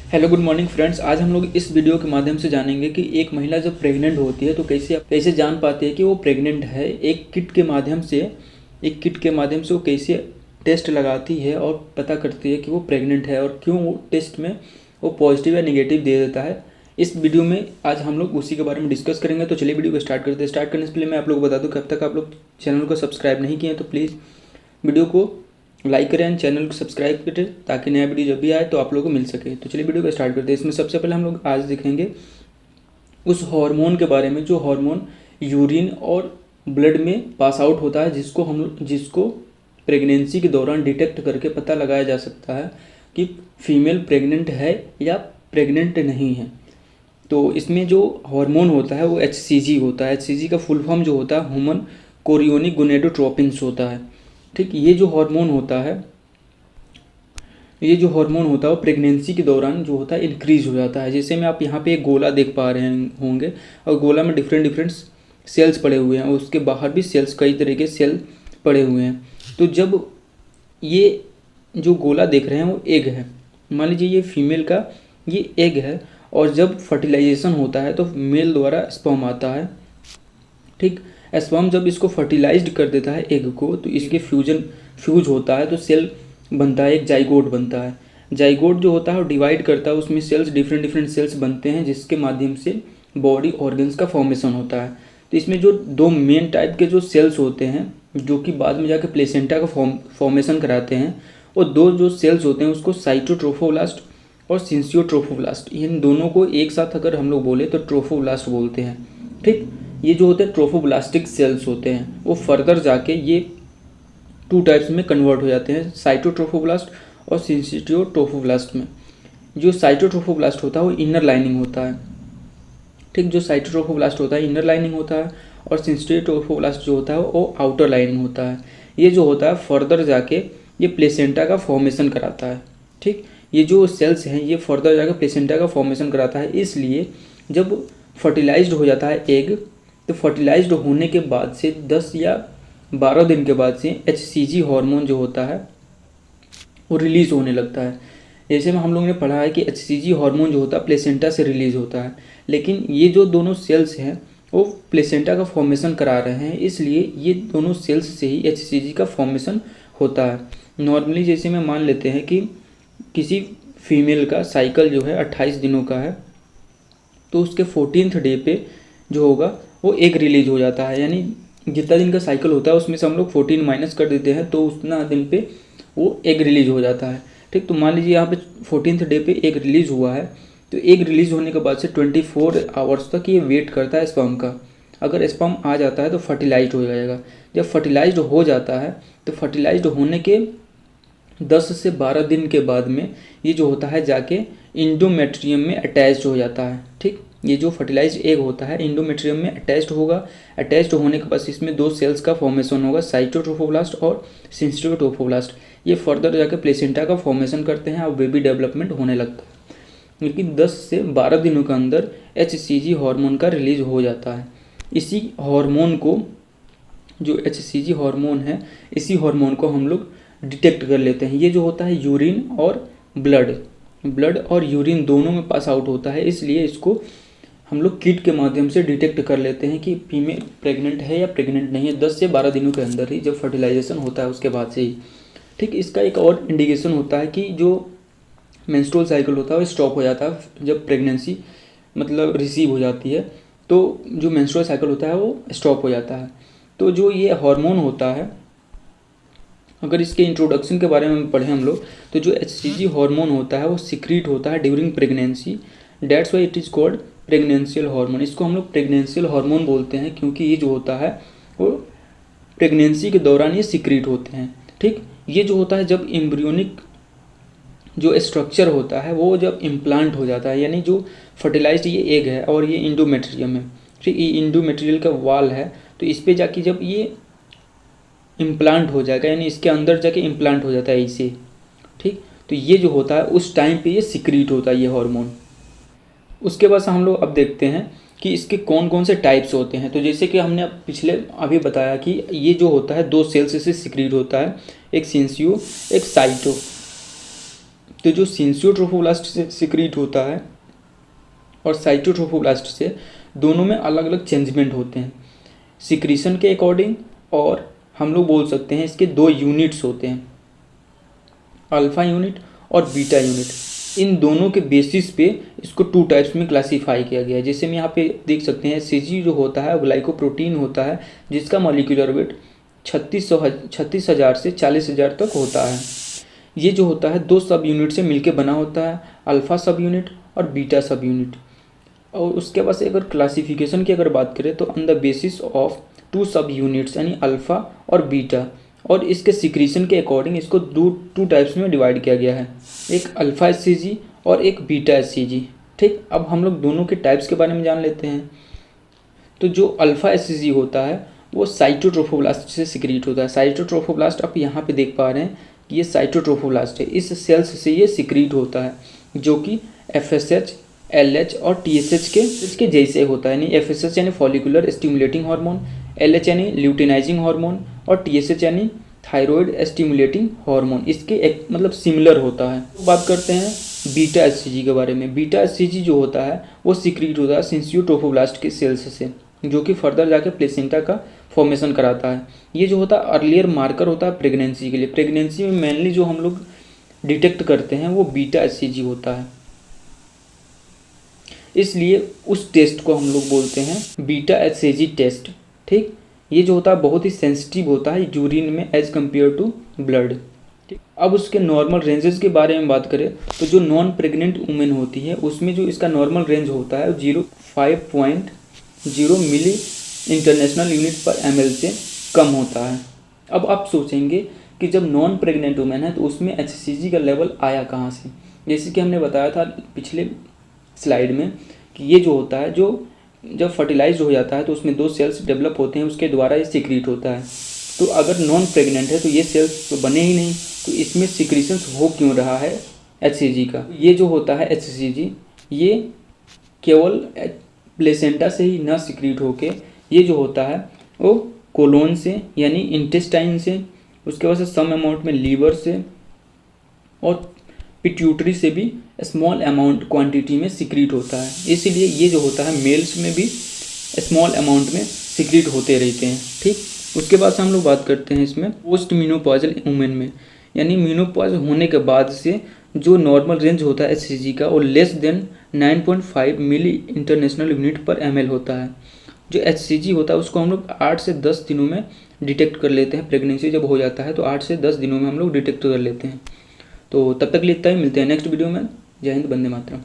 Hello good morning friends. आज हम लोग इस वीडियो के माध्यम से जानेंगे कि एक महिला जब प्रेग्नेंट होती है तो कैसे जान पाती है कि वो प्रेग्नेंट है। एक किट के माध्यम से वो कैसे टेस्ट लगाती है और पता करती है कि वो प्रेग्नेंट है और क्यों वो टेस्ट में वो पॉजिटिव या नेगेटिव दे देता है। इस वीडियो में आज हम लोग उसी के बारे में डिस्कस करेंगे। तो चलिए वीडियो को स्टार्ट करते हैं। स्टार्ट करने से पहले मैं आप लोग को बता दूँ कि अब तक आप लोग चैनल को सब्सक्राइब नहीं किए हैं तो प्लीज़ वीडियो को लाइक करें एंड चैनल को सब्सक्राइब करें ताकि नया वीडियो जब भी आए तो आप लोगों को मिल सके। तो चलिए वीडियो को स्टार्ट करते हैं। इसमें सबसे पहले हम लोग आज देखेंगे उस हार्मोन के बारे में जो हार्मोन यूरिन और ब्लड में पास आउट होता है, जिसको प्रेगनेंसी के दौरान डिटेक्ट करके पता लगाया जा सकता है कि फीमेल प्रेग्नेंट है या प्रेग्नेंट नहीं है। तो इसमें जो हार्मोन होता है वो HCG होता है। HCG का फुल फॉर्म जो होता है ह्यूमन कोरियोनिक गोनेडोट्रोपिन्स होता है। ठीक, ये जो हार्मोन होता है वो प्रेगनेंसी के दौरान जो होता है इंक्रीज हो जाता है। जैसे में आप यहाँ पे एक गोला देख पा रहे होंगे और गोला में डिफरेंट सेल्स पड़े हुए हैं और उसके बाहर भी सेल्स, कई तरह के सेल पड़े हुए हैं। तो जब ये जो गोला देख रहे हैं वो एग है, मान लीजिए ये फीमेल का ये एग है, और जब फर्टिलाइजेशन होता है तो मेल द्वारा स्पर्म आता है। ठीक, स्पर्म जब इसको फर्टिलाइज्ड कर देता है एग को तो इसके फ्यूज होता है तो सेल बनता है, एक जाइगोट बनता है। जाइगोट जो होता है वो डिवाइड करता है, उसमें सेल्स डिफरेंट सेल्स बनते हैं जिसके माध्यम से बॉडी ऑर्गन्स का फॉर्मेशन होता है। तो इसमें जो दो मेन टाइप के जो सेल्स होते हैं जो कि बाद में जाकर प्लेसेंटा का फॉर्मेशन कराते हैं, और दो जो सेल्स होते हैं उसको साइटोट्रोफोब्लास्ट और सिंसियोट्रोफोब्लास्ट, इन दोनों को एक साथ अगर हम लोग बोले तो ट्रोफोब्लास्ट बोलते हैं। ठीक, ये जो होते हैं ट्रोफोब्लास्टिक सेल्स होते हैं, वो फर्दर जाके ये टू टाइप्स में कन्वर्ट हो जाते हैं, साइटोट्रोफोब्लास्ट और सिंसियोट्रोफोब्लास्ट में। जो साइटोट्रोफोब्लास्ट होता है वो इनर लाइनिंग होता है। ठीक, जो साइटोट्रोफोब्लास्ट होता है इनर लाइनिंग होता है और सिंसियोट्रोफोब्लास्ट जो होता है वो आउटर लाइनिंग होता है। ये जो होता है फर्दर जाके ये प्लेसेंटा का फॉर्मेशन कराता है। ठीक, ये जो सेल्स हैं ये फर्दर जाकर प्लेसेंटा का फॉर्मेशन कराता है। इसलिए जब फर्टिलाइज्ड हो जाता है एग, तो फर्टिलाइज्ड होने के बाद से 10 या 12 दिन के बाद से HCG हार्मोन जो होता है वो रिलीज़ होने लगता है। जैसे में हम लोगों ने पढ़ा है कि HCG हार्मोन जो होता है प्लेसेंटा से रिलीज़ होता है, लेकिन ये जो दोनों सेल्स हैं वो प्लेसेंटा का फॉर्मेशन करा रहे हैं, इसलिए ये दोनों सेल्स से ही HCG का फॉर्मेशन होता है। नॉर्मली जैसे में मान लेते हैं कि किसी फीमेल का साइकिल जो है 28 दिनों का है, तो उसके 14th डे पे जो होगा वो एग रिलीज हो जाता है। यानी जितना दिन का साइकिल होता है उसमें से हम लोग 14 माइनस कर देते हैं तो उतना दिन पे वो एग रिलीज हो जाता है। ठीक, तो मान लीजिए यहाँ पे 14th डे पे एग रिलीज हुआ है, तो एग रिलीज होने के बाद से 24 आवर्स तक ये वेट करता है स्पर्म का। अगर स्पर्म आ जाता है तो फर्टिलाइज्ड हो जाएगा। जब फर्टिलाइज्ड हो जाता है तो फर्टिलाइज्ड होने के 10 से 12 दिन के बाद में ये जो होता है जाके इंडोमेट्रियम में अटैच्ड हो जाता है। ठीक, ये जो फर्टिलाइज्ड एग होता है इंडोमेट्रियम में अटैच्ड होगा। अटैच्ड होने के बाद इसमें दो सेल्स का फॉर्मेशन होगा, साइटोट्रोफोब्लास्ट और सिंसियोट्रोफोब्लास्ट। ये फर्दर जाकर प्लेसेंटा का फॉर्मेशन करते हैं और बेबी डेवलपमेंट होने लगता है। लेकिन 10 से 12 दिनों के अंदर HCG हार्मोन का रिलीज हो जाता है। इसी हार्मोन को, जो HCG हार्मोन है, इसी हार्मोन को हम लोग डिटेक्ट कर लेते हैं। ये जो होता है यूरिन और ब्लड और यूरिन दोनों में पास आउट होता है, इसलिए इसको हम लोग किट के माध्यम से डिटेक्ट कर लेते हैं कि फीमेल प्रेग्नेंट है या प्रेग्नेंट नहीं है 10 से 12 दिनों के अंदर ही, जब फर्टिलाइजेशन होता है उसके बाद से ही। ठीक, इसका एक और इंडिकेशन होता है कि जो मेंस्ट्रुअल साइकिल होता है वो स्टॉप हो जाता है जब प्रेगनेंसी मतलब रिसीव हो जाती है, तो जो मेंस्ट्रुअल साइकिल होता है वो स्टॉप हो जाता है। तो जो ये हार्मोन होता है, अगर इसके इंट्रोडक्शन के बारे में पढ़ें हम लोग, तो जो HCG हार्मोन होता है वो सिक्रीट होता है during pregnancy. That's why it is called pregnancial hormone. इसको हम लोग प्रेगनेंशियल हार्मोन बोलते हैं क्योंकि ये जो होता है वो प्रेगनेंसी के दौरान ये सिक्रीट होते हैं। ठीक, ये जो होता है जब एम्ब्रियोनिक जो स्ट्रक्चर होता है वो जब इम्प्लांट हो जाता है, यानी जो फर्टिलाइज्ड ये एग है और ये इंडोमेट्रियम है। ठीक, ये इंडोमेट्रियल का वाल है, तो इस पर जाके जब ये इम्प्लांट हो जाएगा, यानी इसके अंदर जाके इम्प्लांट हो जाता है इसे। ठीक, तो ये जो होता है उस टाइम पे ये सिक्रीट होता है ये हार्मोन। उसके बाद हम लोग अब देखते हैं कि इसके कौन कौन से टाइप्स होते हैं। तो जैसे कि हमने अभी बताया कि ये जो होता है दो सेल्स से सिक्रीट होता है, एक सिंसियो एक साइटो। तो जो सिंसियोट्रोफोब्लास्ट से सिक्रीट होता है और साइटोट्रोफोब्लास्ट से, दोनों में अलग अलग चेंजमेंट होते हैं सिक्रीशन के अकॉर्डिंग। और हम लोग बोल सकते हैं इसके 2 यूनिट्स होते हैं, अल्फ़ा यूनिट और बीटा यूनिट। इन दोनों के बेसिस पे इसको 2 टाइप्स में क्लासीफाई किया गया है। जैसे हम यहाँ पे देख सकते हैं एचसीजी जो होता है ग्लाइकोप्रोटीन होता है जिसका मॉलिक्यूलर वेट 36,000 से 40,000 तक होता है। ये जो होता है 2 सब यूनिट से मिलके बना होता है, अल्फ़ा सब यूनिट और बीटा सब यूनिट। और उसके बाद अगर क्लासिफिकेशन की अगर बात करें तो ऑन द बेसिस ऑफ 2 सब यूनिट्स यानी अल्फ़ा और बीटा, और इसके सिक्रीशन के अकॉर्डिंग इसको 2 टाइप्स में डिवाइड किया गया है, एक अल्फ़ा एचसीजी और एक बीटा एचसीजी। ठीक, अब हम लोग दोनों के टाइप्स के बारे में जान लेते हैं। तो जो अल्फ़ा एचसीजी होता है वो साइटोट्रोफोब्लास्ट से सिक्रीट होता है। साइटोट्रोफोब्लास्ट आप यहाँ पे देख पा रहे हैं कि ये साइटोट्रोफोब्लास्ट है, इस सेल्स से ये सिक्रीट होता है जो कि एफएसएच, एलएच और टीएसएच के जैसे होता है। यानी एफएसएच यानी फॉलिकुलर स्टिमुलेटिंग हार्मोन, एलएच यानी ल्यूटिनाइजिंग हार्मोन और टीएसएच यानी थायराइड स्टिमुलेटिंग हार्मोन, इसके एक मतलब सिमिलर होता है। तो बात करते हैं बीटा एचसीजी के बारे में। बीटा एचसीजी जो होता है वो सिक्रीट होता है सिंसियोट्रोफोब्लास्ट के सेल्स से, जो कि फर्दर जाके प्लेसेंटा का फॉर्मेशन कराता है। ये जो होता है अर्लियर मार्कर होता है प्रेगनेंसी के लिए। प्रेगनेंसी में मेनली जो हम लोग डिटेक्ट करते हैं वो बीटा एचसीजी होता है, इसलिए उस टेस्ट को हम लोग बोलते हैं बीटा एचसीजी टेस्ट। ठीक, ये जो होता है बहुत ही सेंसिटिव होता है यूरिन में एज कम्पेयर टू ब्लड। ठीक, अब उसके नॉर्मल रेंजेस के बारे में बात करें तो जो नॉन प्रेग्नेंट वुमेन होती है उसमें जो इसका नॉर्मल रेंज होता है 5.0 मिली इंटरनेशनल यूनिट पर ml से कम होता है। अब आप सोचेंगे कि जब नॉन प्रेग्नेंट वुमेन है तो उसमें एचसीजी का लेवल आया कहाँ से। जैसे कि हमने बताया था पिछले स्लाइड में कि ये जो होता है, जो जब फर्टिलाइज हो जाता है तो उसमें 2 सेल्स डेवलप होते हैं, उसके द्वारा ये सिक्रीट होता है। तो अगर नॉन प्रेग्नेंट है तो ये सेल्स तो बने ही नहीं, तो इसमें सिक्रीशंस हो क्यों रहा है एचसीजी का। ये जो होता है एचसीजी ये केवल प्लेसेंटा से ही न सिक्रीट होके ये जो होता है वो कोलोन से यानी इंटेस्टाइन से, उसके बाद से सम अमाउंट में लीवर से और पिट्यूटरी से भी स्मॉल अमाउंट क्वांटिटी में सिक्रीट होता है। इसीलिए ये जो होता है मेल्स में भी स्मॉल अमाउंट में सिक्रीट होते रहते हैं। ठीक, उसके बाद से हम लोग बात करते हैं इसमें पोस्ट मीनोपॉजल वुमेन में, यानी मीनोपॉज होने के बाद से जो नॉर्मल रेंज होता है एचसीजी का वो लेस देन 9.5 मिली इंटरनेशनल यूनिट पर ml होता है। जो एचसीजी होता है उसको हम लोग 8 से 10 दिनों में डिटेक्ट कर लेते हैं। प्रेगनेंसी जब हो जाता है तो 8 से 10 दिनों में हम लोग डिटेक्ट कर लेते हैं। तो तब तक के लिए इतना ही, मिलते हैं नेक्स्ट वीडियो में। जय हिंद, वंदे मातरम।